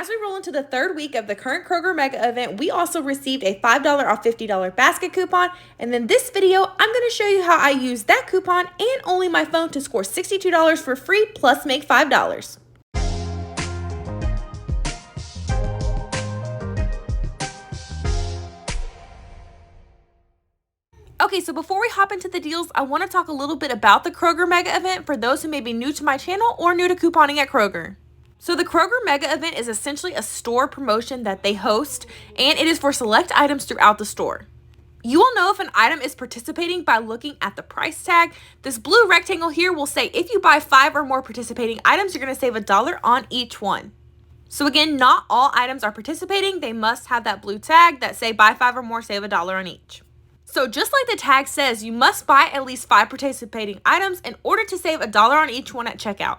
as we roll into the third week of the current Kroger Mega event, we also received a $5 off $50 basket coupon. And then this video, I'm going to show you how I use that coupon and only my phone to score $62 for free plus make $5. Okay, so before we hop into the deals, I want to talk a little bit about the Kroger Mega event for those who may be new to my channel or new to couponing at Kroger. So the Kroger Mega event is essentially a store promotion that they host, and it is for select items throughout the store. You will know if an item is participating by looking at the price tag. This blue rectangle here will say if you buy 5 or more participating items, you're going to save $1 on each one. So again, not all items are participating. They must have that blue tag that say buy 5 or more, save $1 on each. So just like the tag says, you must buy at least 5 participating items in order to save $1 on each one at checkout.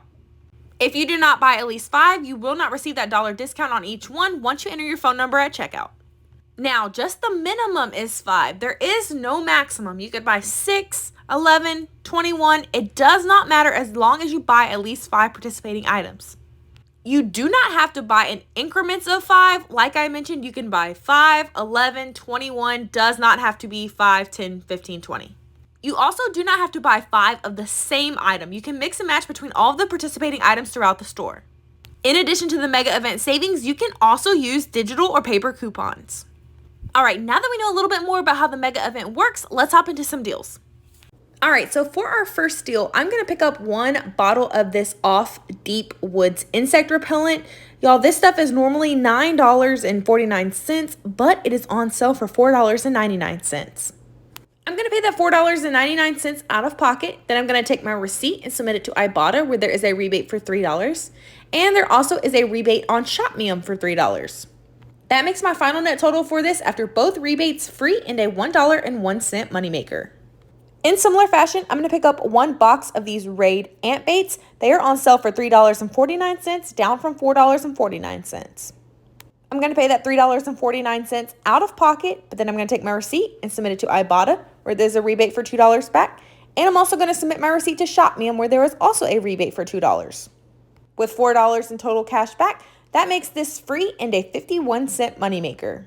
If you do not buy at least 5, you will not receive that $1 discount on each one once you enter your phone number at checkout. Now, just the minimum is 5. There is no maximum. You could buy 6, 11, 21. It does not matter as long as you buy at least 5 participating items. You do not have to buy in increments of 5. Like I mentioned, you can buy 5, 11, 21. Does not have to be 5, 10, 15, 20. You also do not have to buy 5 of the same item. You can mix and match between all of the participating items throughout the store. In addition to the mega event savings, you can also use digital or paper coupons. All right, now that we know a little bit more about how the mega event works, let's hop into some deals. All right, so for our first deal, I'm going to pick up 1 bottle of this Off Deep Woods insect repellent. Y'all, this stuff is normally $9.49, but it is on sale for $4.99. I'm going to pay that $4.99 out of pocket. Then I'm going to take my receipt and submit it to Ibotta, where there is a rebate for $3. And there also is a rebate on ShopMeum for $3. That makes my final net total for this after both rebates free and a $1.01 moneymaker. In similar fashion, I'm going to pick up 1 box of these Raid ant baits. They are on sale for $3.49, down from $4.49. I'm going to pay that $3.49 out of pocket, but then I'm going to take my receipt and submit it to Ibotta, where there's a rebate for $2 back. And I'm also going to submit my receipt to ShopMeum, where there is also a rebate for $2. With $4 in total cash back, that makes this free and a 51-cent moneymaker.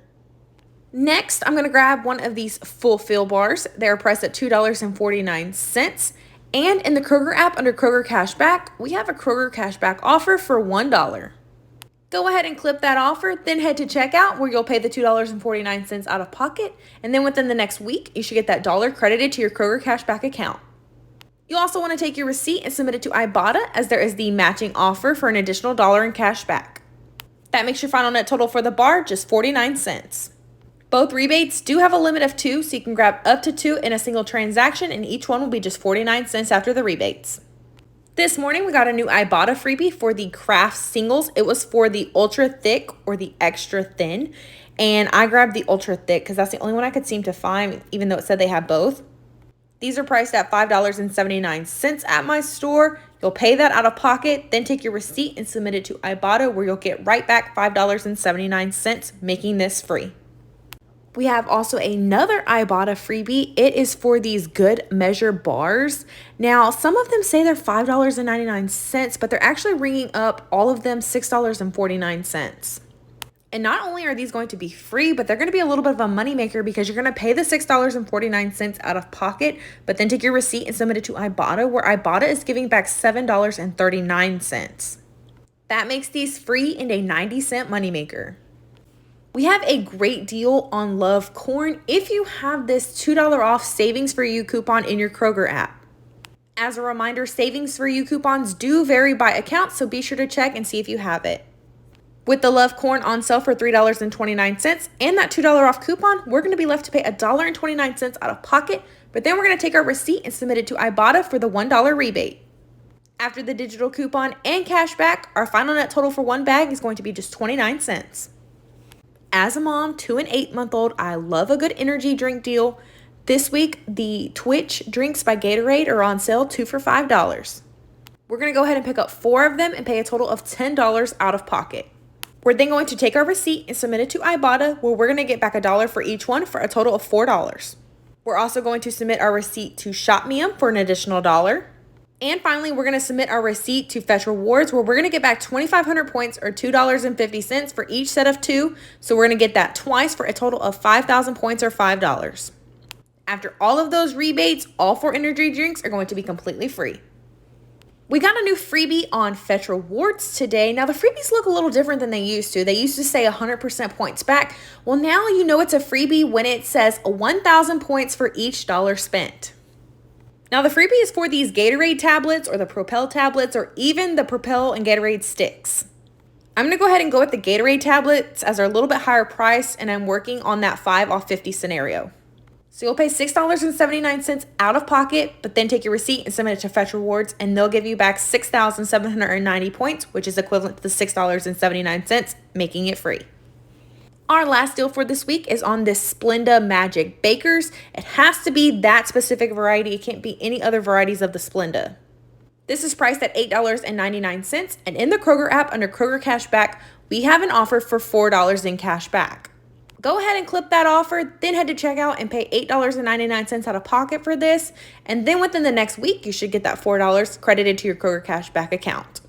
Next, I'm going to grab one of these Fulfill bars. They are priced at $2.49. And in the Kroger app under Kroger Cashback, we have a Kroger Cashback offer for $1. Go ahead and clip that offer, then head to checkout where you'll pay the $2.49 out of pocket. And then within the next week, you should get that $1 credited to your Kroger Cashback account. You also want to take your receipt and submit it to Ibotta, as there is the matching offer for an additional $1 in cash back. That makes your final net total for the bar just 49 cents. Both rebates do have a limit of 2, so you can grab up to 2 in a single transaction, and each one will be just 49 cents after the rebates. This morning, we got a new Ibotta freebie for the craft singles. It was for the ultra thick or the extra thin, and I grabbed the ultra thick because that's the only one I could seem to find, even though it said they have both. These are priced at $5.79 at my store. You'll pay that out of pocket, then take your receipt and submit it to Ibotta, where you'll get right back $5.79, making this free. We have also another Ibotta freebie. It is for these Good Measure bars. Now, some of them say they're $5.99, but they're actually ringing up all of them $6.49. And not only are these going to be free, but they're going to be a little bit of a moneymaker because you're going to pay the $6.49 out of pocket, but then take your receipt and submit it to Ibotta, where Ibotta is giving back $7.39. That makes these free and a 90-cent moneymaker. We have a great deal on Love Corn if you have this $2 off Savings for You coupon in your Kroger app. As a reminder, Savings for You coupons do vary by account, so be sure to check and see if you have it. With the Love Corn on sale for $3.29 and that $2 off coupon, we're going to be left to pay $1.29 out of pocket, but then we're going to take our receipt and submit it to Ibotta for the $1 rebate. After the digital coupon and cash back, our final net total for one bag is going to be just 29 cents. As a mom to an 8-month-old, I love a good energy drink deal. This week, the Twitch drinks by Gatorade are on sale 2 for $5. We're going to go ahead and pick up 4 of them and pay a total of $10 out of pocket. We're then going to take our receipt and submit it to Ibotta, where we're going to get back $1 for each one for a total of $4. We're also going to submit our receipt to ShopMeum for an additional $1. And finally, we're going to submit our receipt to Fetch Rewards, where we're going to get back 2,500 points or $2.50 for each set of 2. So we're going to get that twice for a total of 5,000 points or $5. After all of those rebates, all 4 energy drinks are going to be completely free. We got a new freebie on Fetch Rewards today. Now, the freebies look a little different than they used to. They used to say 100% points back. Well, now you know it's a freebie when it says 1,000 points for each dollar spent. Now, the freebie is for these Gatorade tablets or the Propel tablets or even the Propel and Gatorade sticks. I'm going to go ahead and go with the Gatorade tablets as they're a little bit higher priced, and I'm working on that 5 off 50 scenario. So you'll pay $6.79 out of pocket, but then take your receipt and submit it to Fetch Rewards, and they'll give you back 6,790 points, which is equivalent to the $6.79, making it free. Our last deal for this week is on this Splenda Magic Bakers. It has to be that specific variety. It can't be any other varieties of the Splenda. This is priced at $8.99, and in the Kroger app under Kroger Cashback, we have an offer for $4 in cash back. Go ahead and clip that offer, then head to checkout and pay $8.99 out of pocket for this. And then within the next week, you should get that $4 credited to your Kroger Cashback account.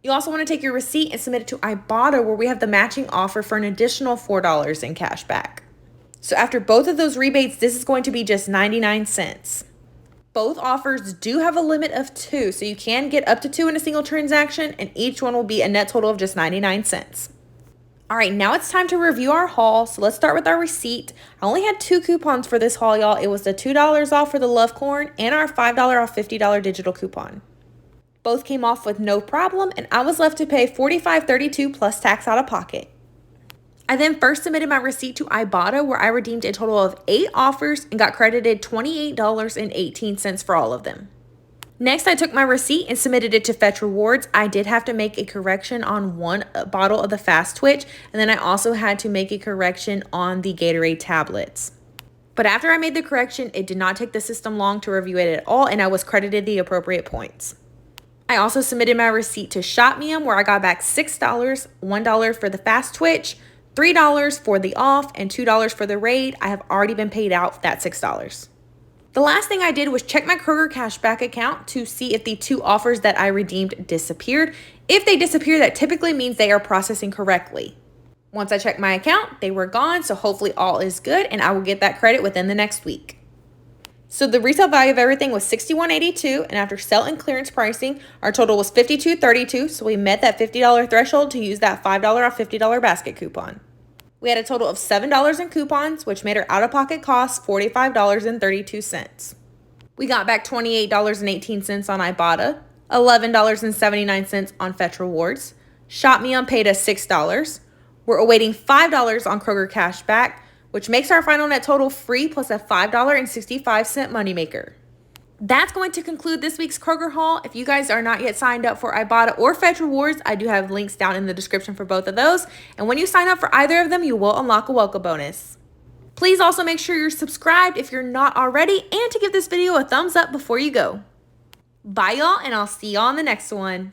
You also want to take your receipt and submit it to Ibotta, where we have the matching offer for an additional $4 in cash back. So after both of those rebates, this is going to be just 99 cents. Both offers do have a limit of 2, so you can get up to 2 in a single transaction, and each one will be a net total of just 99 cents. All right, now it's time to review our haul. So let's start with our receipt. I only had 2 coupons for this haul, y'all. It was the $2 off for the Love Corn and our $5 off $50 digital coupon. Both came off with no problem, and I was left to pay $45.32 plus tax out of pocket. I then first submitted my receipt to Ibotta, where I redeemed a total of 8 offers and got credited $28.18 for all of them. Next, I took my receipt and submitted it to Fetch Rewards. I did have to make a correction on one bottle of the Fast Twitch, and then I also had to make a correction on the Gatorade tablets. But after I made the correction, it did not take the system long to review it at all, and I was credited the appropriate points. I also submitted my receipt to Shopmium, where I got back $6, $1 for the Fast Twitch, $3 for the off, and $2 for the raid. I have already been paid out that $6. The last thing I did was check my Kroger Cashback account to see if the 2 offers that I redeemed disappeared. If they disappear, that typically means they are processing correctly. Once I checked my account, they were gone, so hopefully all is good, and I will get that credit within the next week. So the retail value of everything was $61.82, and after sale and clearance pricing, our total was $52.32, so we met that $50 threshold to use that $5 off $50 basket coupon. We had a total of $7 in coupons, which made our out-of-pocket cost $45.32. We got back $28.18 on Ibotta, $11.79 on Fetch Rewards. Shopmium paid us $6. We're awaiting $5 on Kroger Cashback, which makes our final net total free plus a $5.65 moneymaker. That's going to conclude this week's Kroger haul. If you guys are not yet signed up for Ibotta or Fetch Rewards, I do have links down in the description for both of those. And when you sign up for either of them, you will unlock a welcome bonus. Please also make sure you're subscribed if you're not already, and to give this video a thumbs up before you go. Bye y'all, and I'll see y'all on the next one.